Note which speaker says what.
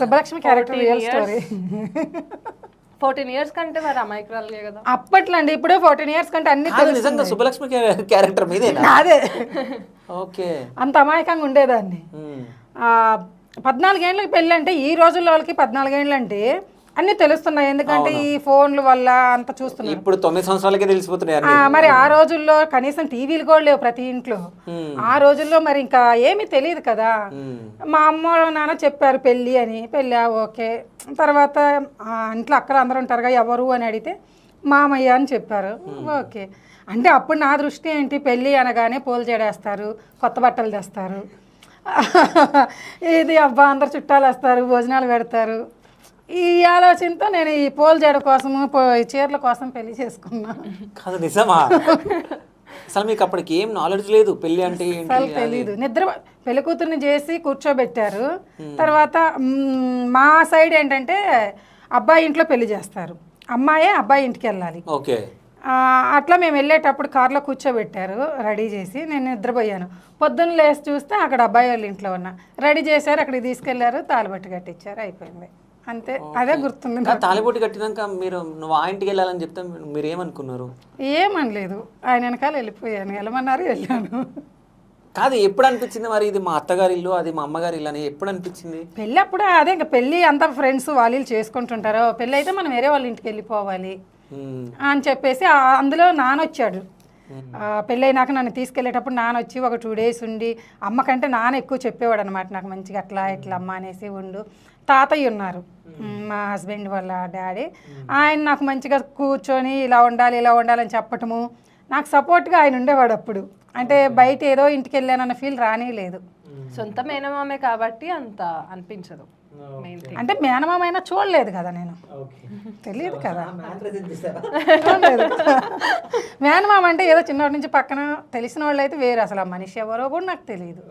Speaker 1: Subbalakshmi character real story.
Speaker 2: 14 years కంటే మరి అమాయకురాలే కదా
Speaker 1: అప్పట్లో అండి, ఇప్పుడు 14 years కంటే అన్ని
Speaker 3: నిజంగా సుబ్బలక్ష్మి క్యారెక్టర్ మీదేనా?
Speaker 1: అదే
Speaker 3: ఓకే.
Speaker 1: అంత అమాయకంగా ఉండేదాన్ని. 14 ఏళ్ళకి పెళ్ళి అంటే ఈ రోజుల్లో వాళ్ళకి 14 ఏళ్ళు అంటే అన్ని తెలుస్తున్నాయి, ఎందుకంటే ఈ ఫోన్ల వల్ల అంత చూస్తున్నారు.
Speaker 3: ఇప్పుడు 9 సంవత్సరాలకే తెలిసిపోతున్నాయి.
Speaker 1: మరి ఆ రోజుల్లో కనీసం టీవీలు కూడా లేవు ప్రతి ఇంట్లో. ఆ రోజుల్లో మరి ఇంకా ఏమీ తెలియదు కదా. మా అమ్మ నాన్న చెప్పారు పెళ్ళి అని, పెళ్ళి ఓకే. తర్వాత ఇంట్లో అక్కడ అందరూ ఉంటారుగా, ఎవరు అని అడిగితే మామయ్య అని చెప్పారు. ఓకే అంటే అప్పుడు నా దృష్టి ఏంటి, పెళ్ళి అనగానే పూలు జడేస్తారు, కొత్త బట్టలు తెస్తారు, ఇది అబ్బా అందరు చుట్టాలు వస్తారు, భోజనాలు పెడతారు. ఈ ఆలోచనతో నేను ఈ పూల జడ కోసము ఈ చీరల కోసం పెళ్లి చేసుకున్నా.
Speaker 3: కాదు నిజమా? అసలు మీకు అప్పటికి ఏం నాలెడ్జ్ లేదు పెళ్లి అంటే
Speaker 1: అసలు తెలీదు. పెళ్లి కూతుర్ని చేసి కూర్చోబెట్టారు. తర్వాత మా సైడ్ ఏంటంటే అబ్బాయి ఇంట్లో పెళ్లి చేస్తారు, అమ్మాయే అబ్బాయి ఇంటికి వెళ్ళాలి.
Speaker 3: ఓకే.
Speaker 1: అట్లా మేము వెళ్ళేటప్పుడు కార్లో కూర్చోబెట్టారు రెడీ చేసి. నేను నిద్రపోయాను. పొద్దున్న లేచి చూస్తే అక్కడ అబ్బాయి వాళ్ళ ఇంట్లో ఉన్నా. రెడీ చేశారు, అక్కడికి తీసుకెళ్లారు, తాళిబట్టు కట్టించారు, అయిపోయింది అంతే. అదే గుర్తుంది.
Speaker 3: తాళిబొట్టు కట్టినాక నువ్వు ఆ ఇంటికి వెళ్ళాలని చెప్తే మీరు ఏమనుకున్నారు?
Speaker 1: ఏమనలేదు, ఆయన వెనకాల వెళ్ళిపోయాను, వెళ్ళమన్నారు వెళ్ళాను.
Speaker 3: కాదు, ఎప్పుడు అనిపించింది మరి ఇది మా అత్తగారి ఇల్లు, అది మా అమ్మగారి ఇల్లు అని ఎప్పుడు అనిపించింది?
Speaker 1: పెళ్ళి అప్పుడు అదే ఇంకా పెళ్ళి అంతా ఫ్రెండ్స్ వాళ్ళు చేసుకుంటుంటారు, పెళ్ళి అయితే మనం వేరే వాళ్ళ ఇంటికి వెళ్ళిపోవాలి అని చెప్పేసి అందులో నాన్న వచ్చాడు. పెళ్ళైనాక నన్ను తీసుకెళ్ళేటప్పుడు నాన్న వచ్చి ఒక 2 days ఉండి, అమ్మ కంటే నాన్న ఎక్కువ చెప్పేవాడు అనమాట నాకు, మంచిగా అట్లా ఇట్లా అమ్మ అనేసి ఉండు. తాతయ్య ఉన్నారు, మా హస్బెండ్ వాళ్ళ డాడీ, ఆయన నాకు మంచిగా కూర్చొని ఇలా ఉండాలి ఇలా ఉండాలని చెప్పటము, నాకు సపోర్ట్గా ఆయన ఉండేవాడు అప్పుడు. అంటే బయట ఏదో ఇంటికి వెళ్ళానన్న ఫీల్ రానేలేదు.
Speaker 2: సొంత మేనమామే కాబట్టి అంత అనిపించదు.
Speaker 1: అంటే మేనమామైనా చూడలేదు కదా నేను, తెలియదు కదా. చూడలేదు. మేనమామ అంటే ఏదో చిన్నప్పటి నుంచి పక్కన తెలిసిన వాళ్ళు అయితే వేరు, అసలు ఆ మనిషి ఎవరో కూడా నాకు తెలియదు.